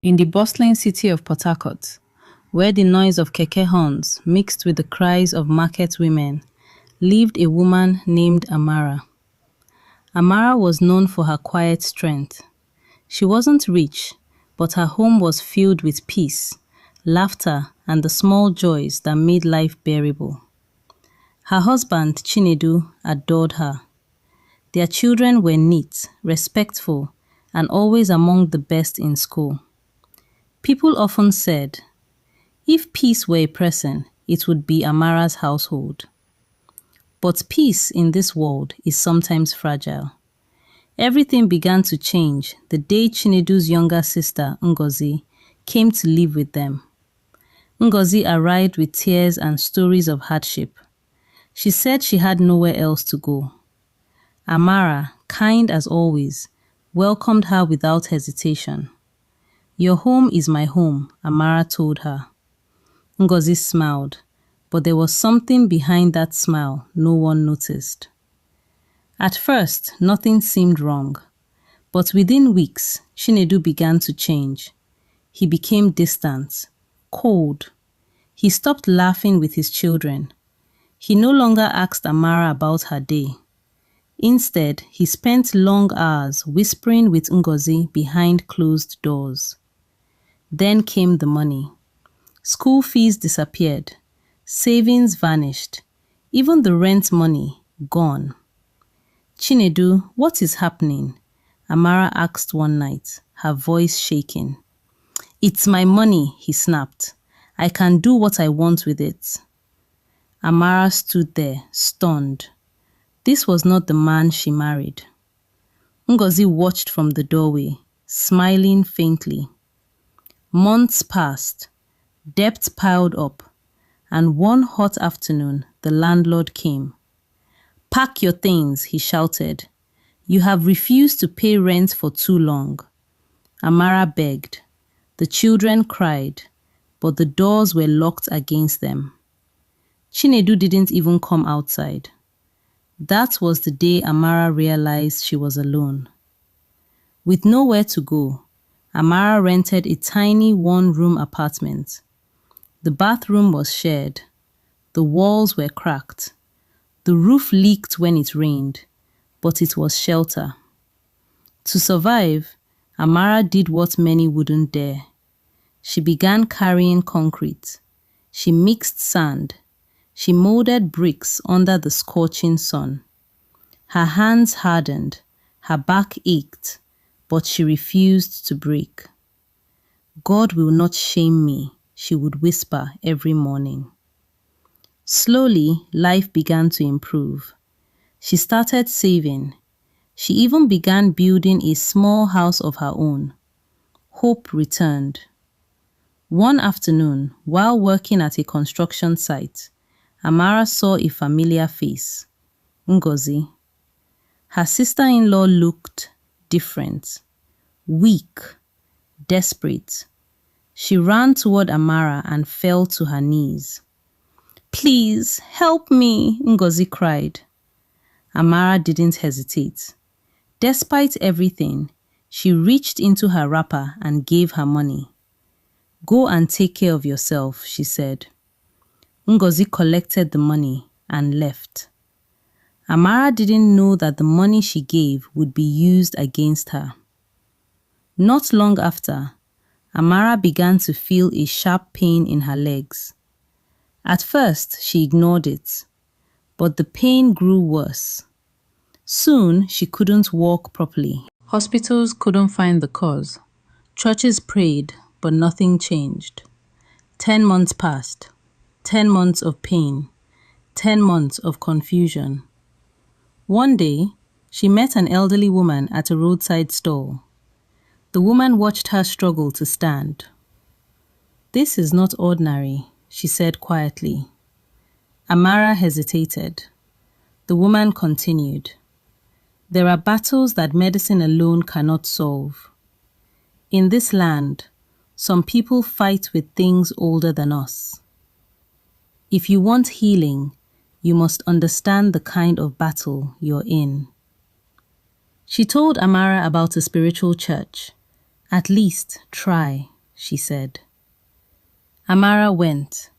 In the bustling city of Port Harcourt, where the noise of keke horns mixed with the cries of market women, lived a woman named Amara. Amara was known for her quiet strength. She wasn't rich, but her home was filled with peace, laughter, and the small joys that made life bearable. Her husband, Chinedu, adored her. Their children were neat, respectful, and always among the best in school. People often said, if peace were a person, it would be Amara's household. But peace in this world is sometimes fragile. Everything began to change the day Chinedu's younger sister, Ngozi, came to live with them. Ngozi arrived with tears and stories of hardship. She said she had nowhere else to go. Amara, kind as always, welcomed her without hesitation. Your home is my home, Amara told her. Ngozi smiled, but there was something behind that smile no one noticed. At first, nothing seemed wrong, but within weeks, Chinedu began to change. He became distant, cold. He stopped laughing with his children. He no longer asked Amara about her day. Instead, he spent long hours whispering with Ngozi behind closed doors. Then came the money. School fees disappeared. Savings vanished. Even the rent money, gone. Chinedu, what is happening? Amara asked one night, her voice shaking. It's my money, he snapped. I can do what I want with it. Amara stood there, stunned. This was not the man she married. Ngozi watched from the doorway, smiling faintly. Months passed, debt piled up, and one hot afternoon the landlord came. Pack your things, he shouted. You have refused to pay rent for too long. Amara begged. The children cried, but the doors were locked against them. Chinedu didn't even come outside. That was the day Amara realized she was alone. With nowhere to go, Amara rented a tiny one-room apartment. The bathroom was shared. The walls were cracked. The roof leaked when it rained, but it was shelter. To survive, Amara did what many wouldn't dare. She began carrying concrete. She mixed sand. She molded bricks under the scorching sun. Her hands hardened. Her back ached, but she refused to break. God will not shame me, she would whisper every morning. Slowly, life began to improve. She started saving. She even began building a small house of her own. Hope returned. One afternoon, while working at a construction site, Amara saw a familiar face, Ngozi. Her sister-in-law looked different, weak, desperate. She ran toward Amara and fell to her knees. Please, help me, Ngozi cried. Amara didn't hesitate. Despite everything, she reached into her wrapper and gave her money. Go and take care of yourself, she said. Ngozi collected the money and left. Amara didn't know that the money she gave would be used against her. Not long after, Amara began to feel a sharp pain in her legs. At first, she ignored it, but the pain grew worse. Soon, she couldn't walk properly. Hospitals couldn't find the cause. Churches prayed, but nothing changed. 10 months passed. 10 months of pain. 10 months of confusion. One day, she met an elderly woman at a roadside stall. The woman watched her struggle to stand. This is not ordinary, she said quietly. Amara hesitated. The woman continued. There are battles that medicine alone cannot solve. In this land, some people fight with things older than us. If you want healing, you must understand the kind of battle you're in. She told Amara about a spiritual church, "At least try," she said. Amara went.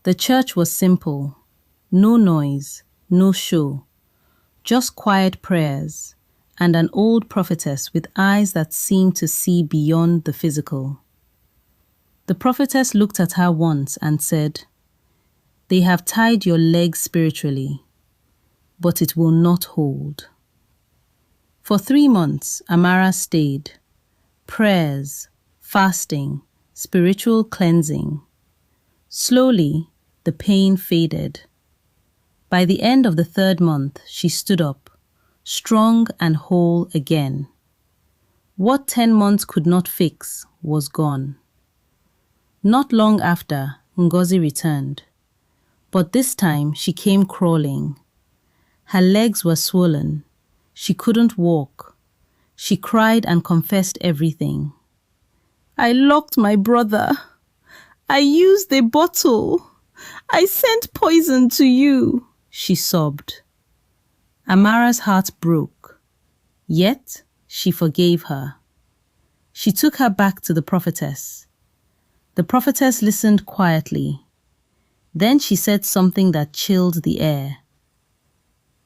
The church was simple. No noise, no show. Just quiet prayers and an old prophetess with eyes that seemed to see beyond the physical. The prophetess looked at her once and said, "They have tied your legs spiritually, but it will not hold." For 3 months, Amara stayed. Prayers, fasting, spiritual cleansing. Slowly, the pain faded. By the end of the 3rd month, she stood up, strong and whole again. What 10 months could not fix was gone. Not long after, Ngozi returned. But this time, she came crawling. Her legs were swollen. She couldn't walk. She cried and confessed everything. "I locked my brother. I used a bottle. I sent poison to you," she sobbed. Amara's heart broke. Yet, she forgave her. She took her back to the prophetess. The prophetess listened quietly. Then she said something that chilled the air.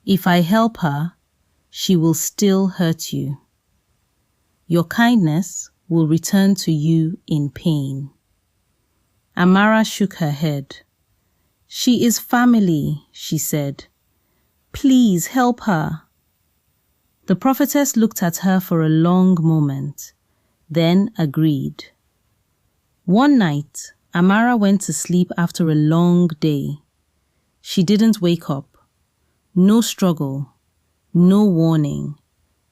"If I help her, she will still hurt you. Your kindness will return to you in pain." Amara shook her head. "She is family," she said. "Please help her." The prophetess looked at her for a long moment, then agreed. One night, Amara went to sleep after a long day. She didn't wake up. No struggle, no warning,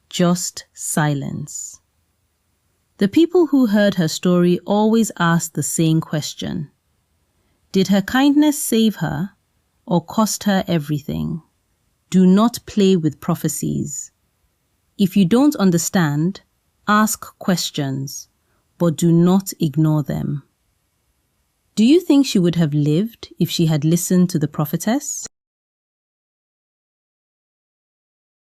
just silence. The people who heard her story always asked the same question. Did her kindness save her or cost her everything? Do not play with prophecies. If you don't understand, ask questions, but do not ignore them. Do you think she would have lived if she had listened to the prophetess?